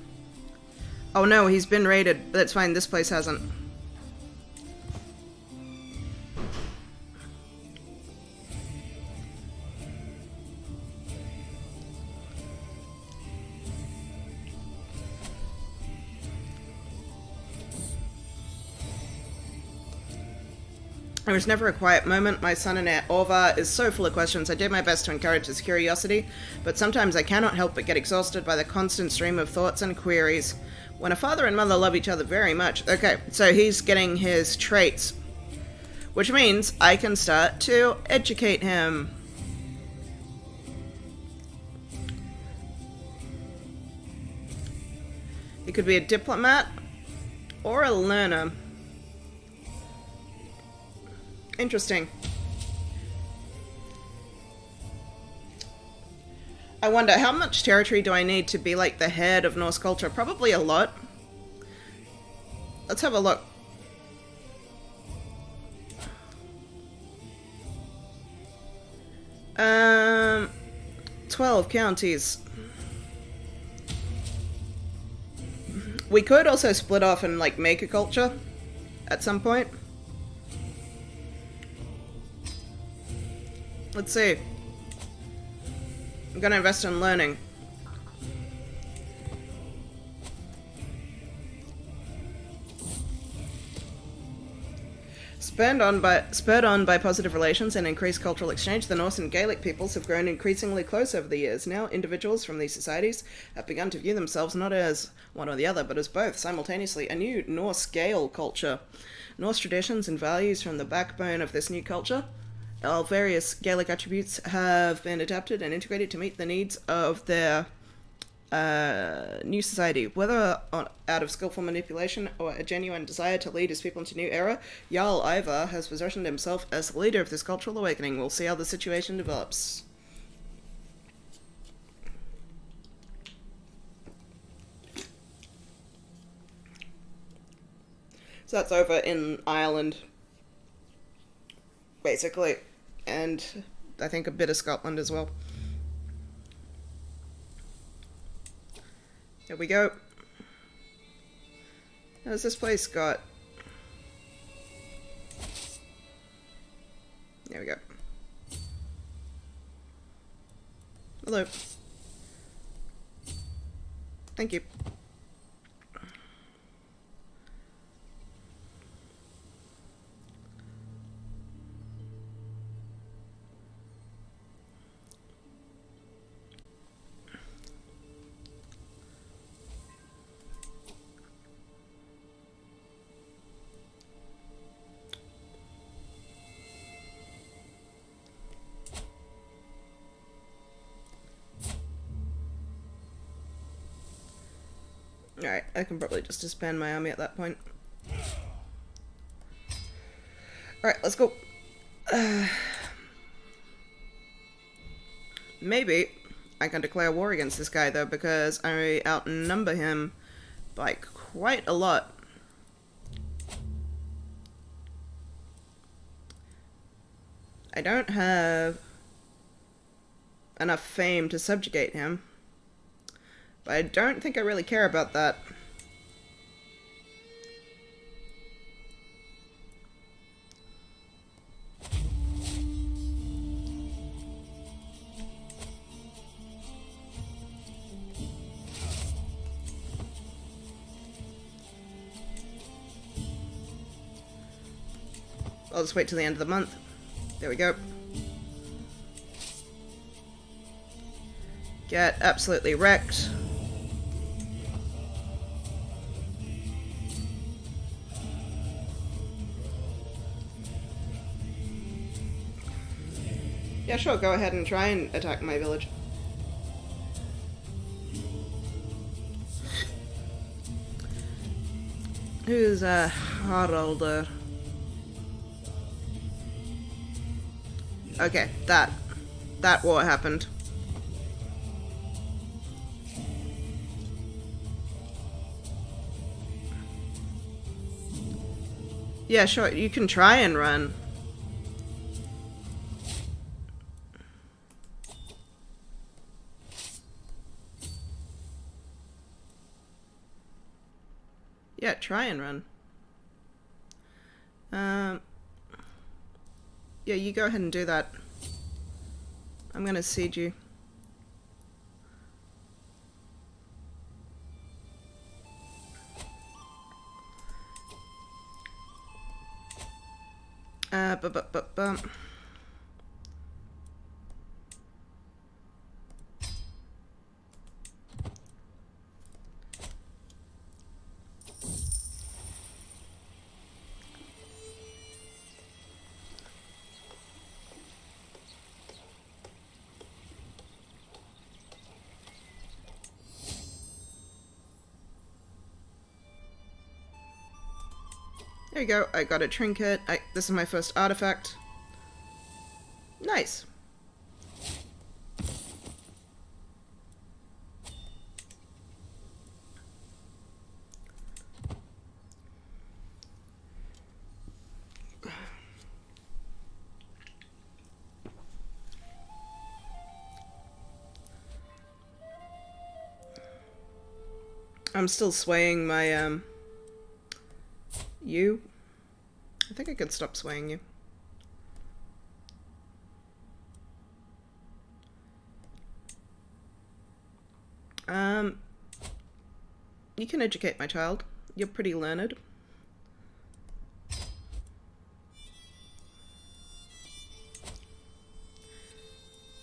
Oh no, he's been raided. But that's fine, this place hasn't. There was never a quiet moment. My son and heir Orvar is so full of questions. I did my best to encourage his curiosity, but sometimes I cannot help but get exhausted by the constant stream of thoughts and queries. When a father and mother love each other very much... Okay, so he's getting his traits, which means I can start to educate him. He could be a diplomat or a learner. Interesting. I wonder, how much territory do I need to be like the head of Norse culture? Probably a lot. Let's have a look. Um, 12 counties. We could also split off and like make a culture at some point. Let's see. I'm gonna invest in learning. Spurred on by positive relations and increased cultural exchange, the Norse and Gaelic peoples have grown increasingly close over the years. Now, individuals from these societies have begun to view themselves not as one or the other, but as both, simultaneously. A new Norse Gael culture. Norse traditions and values form the backbone of this new culture. All various Gaelic attributes have been adapted and integrated to meet the needs of their new society. Whether out of skillful manipulation or a genuine desire to lead his people into a new era, Jarl Ivar has positioned himself as the leader of this cultural awakening. We'll see how the situation develops. So that's over in Ireland, basically, and I think a bit of Scotland as well. Here we go. How's this place got? There we go. Hello. Thank you. Alright, I can probably just disband my army at that point. Alright, let's go. Maybe I can declare war against this guy, though, because I outnumber him by quite a lot. I don't have enough fame to subjugate him. But I don't think I really care about that. I'll just wait till the end of the month. There we go. Get absolutely wrecked. Yeah, sure, go ahead and try and attack my village. Who's Haralder? Okay, that war happened. Yeah, sure, you can try and run. Yeah, try and run. Yeah, you go ahead and do that. I'm gonna siege you. Bum. There you go, I got a trinket. This is my first artifact. Nice. I'm still swaying my, you. I think I could stop swaying you. You can educate my child. You're pretty learned.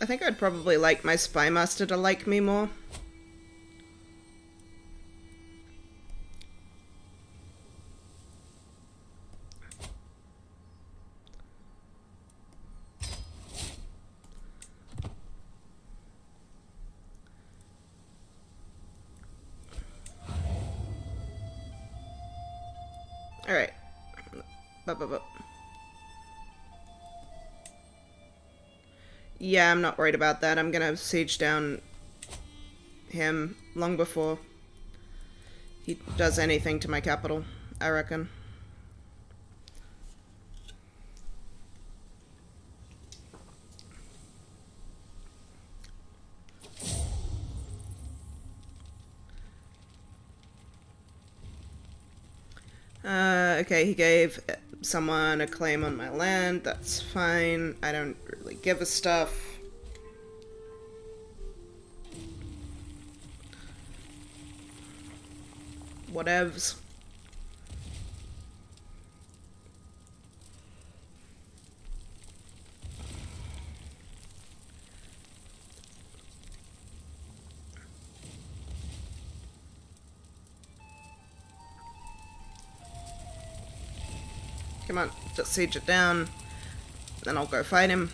think I'd probably like my spy master to like me more. Alright. Yeah, I'm not worried about that. I'm gonna siege down him long before he does anything to my capital, I reckon. Okay, he gave someone a claim on my land. That's fine. I don't really give a stuff. Whatevs. Come on, just siege it down. Then I'll go fight him.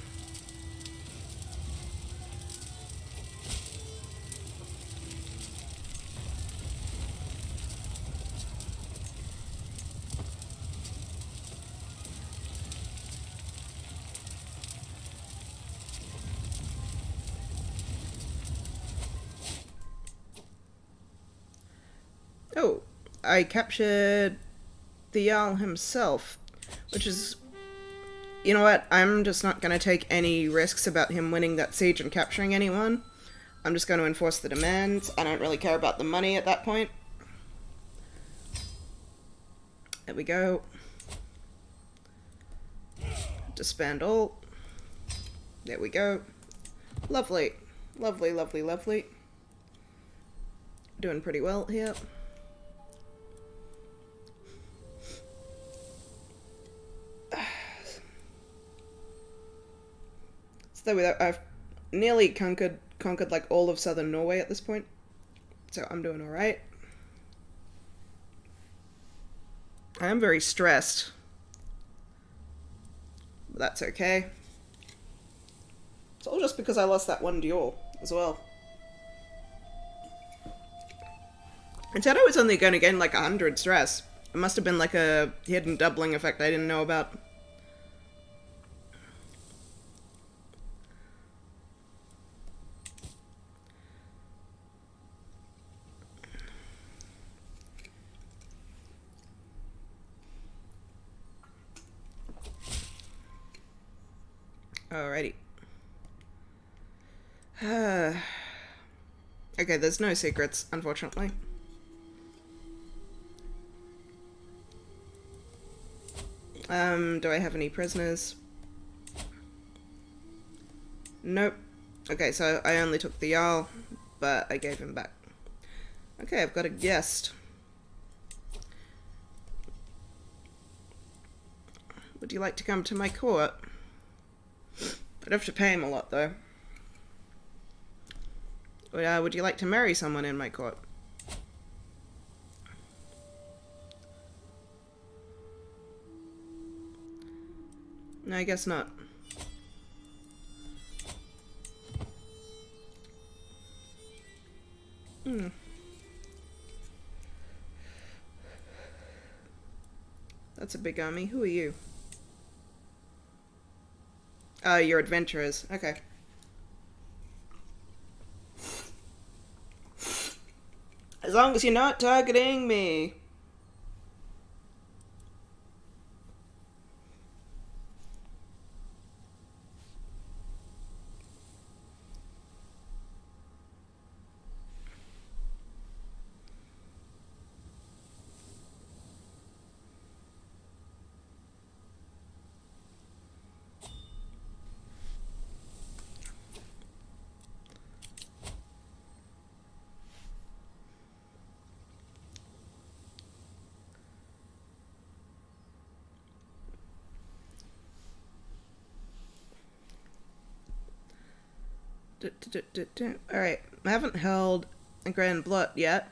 Oh, I captured the Jarl himself, which is... You know what? I'm just not going to take any risks about him winning that siege and capturing anyone. I'm just going to enforce the demands. I don't really care about the money at that point. There we go. Disband all. There we go. Lovely. Lovely, lovely, lovely. Doing pretty well here. So I've nearly conquered like all of southern Norway at this point. So I'm doing alright. I am very stressed. But that's okay. It's all just because I lost that one duel as well. It said I was only going to gain like 100 stress. It must have been like a hidden doubling effect I didn't know about. Alrighty. Okay, there's no secrets, unfortunately. Do I have any prisoners? Nope. Okay, so I only took the Jarl, but I gave him back. Okay, I've got a guest. Would you like to come to my court? I'd have to pay him a lot, though. Would you like to marry someone in my court? No, I guess not. That's a big army. Who are you? You're adventurers. Okay. As long as you're not targeting me. Alright, I haven't held a Grand Blot yet.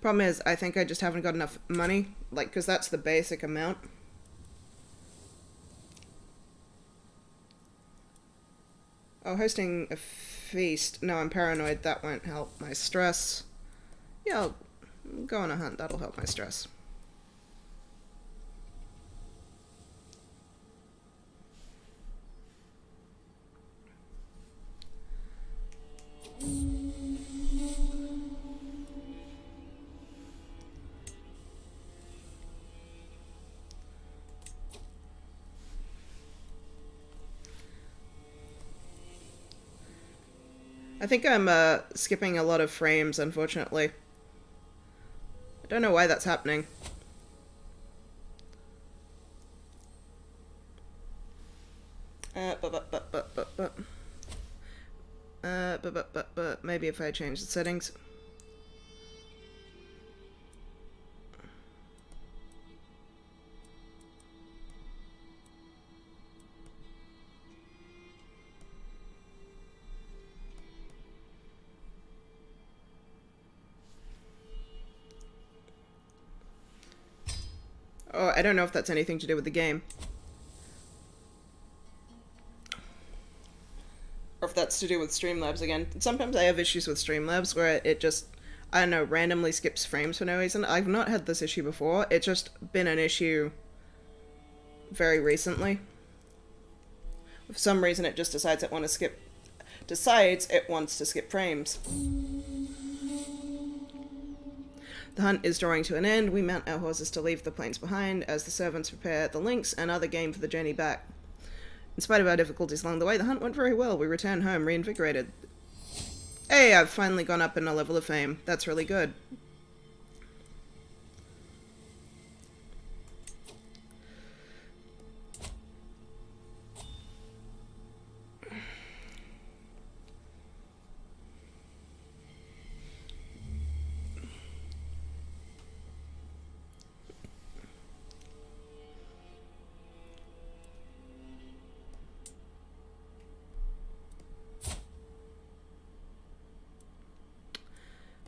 Problem is, I think I just haven't got enough money, like, because that's the basic amount. Oh, hosting a feast. No, I'm paranoid. That won't help my stress. Yeah, I'll go on a hunt. That'll help my stress. I think I'm skipping a lot of frames, unfortunately. I don't know why that's happening. Maybe if I change the settings. Oh, I don't know if that's anything to do with the game. Or if that's to do with Streamlabs again. Sometimes I have issues with Streamlabs where it just, I don't know, randomly skips frames for no reason. I've not had this issue before. It's just been an issue very recently. For some reason it just decides it wants to skip frames. The hunt is drawing to an end. We mount our horses to leave the plains behind as the servants prepare the links and other game for the journey back. In spite of our difficulties along the way, the hunt went very well. We return home reinvigorated. Hey, I've finally gone up in a level of fame. That's really good.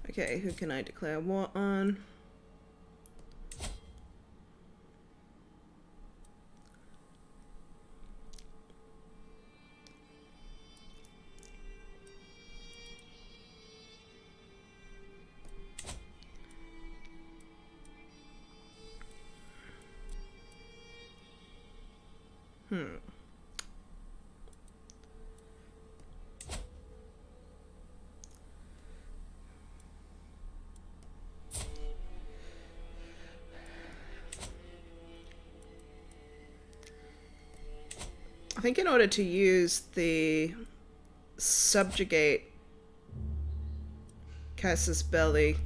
Okay, who can I declare war on? I think in order to use the subjugate Casus Belli,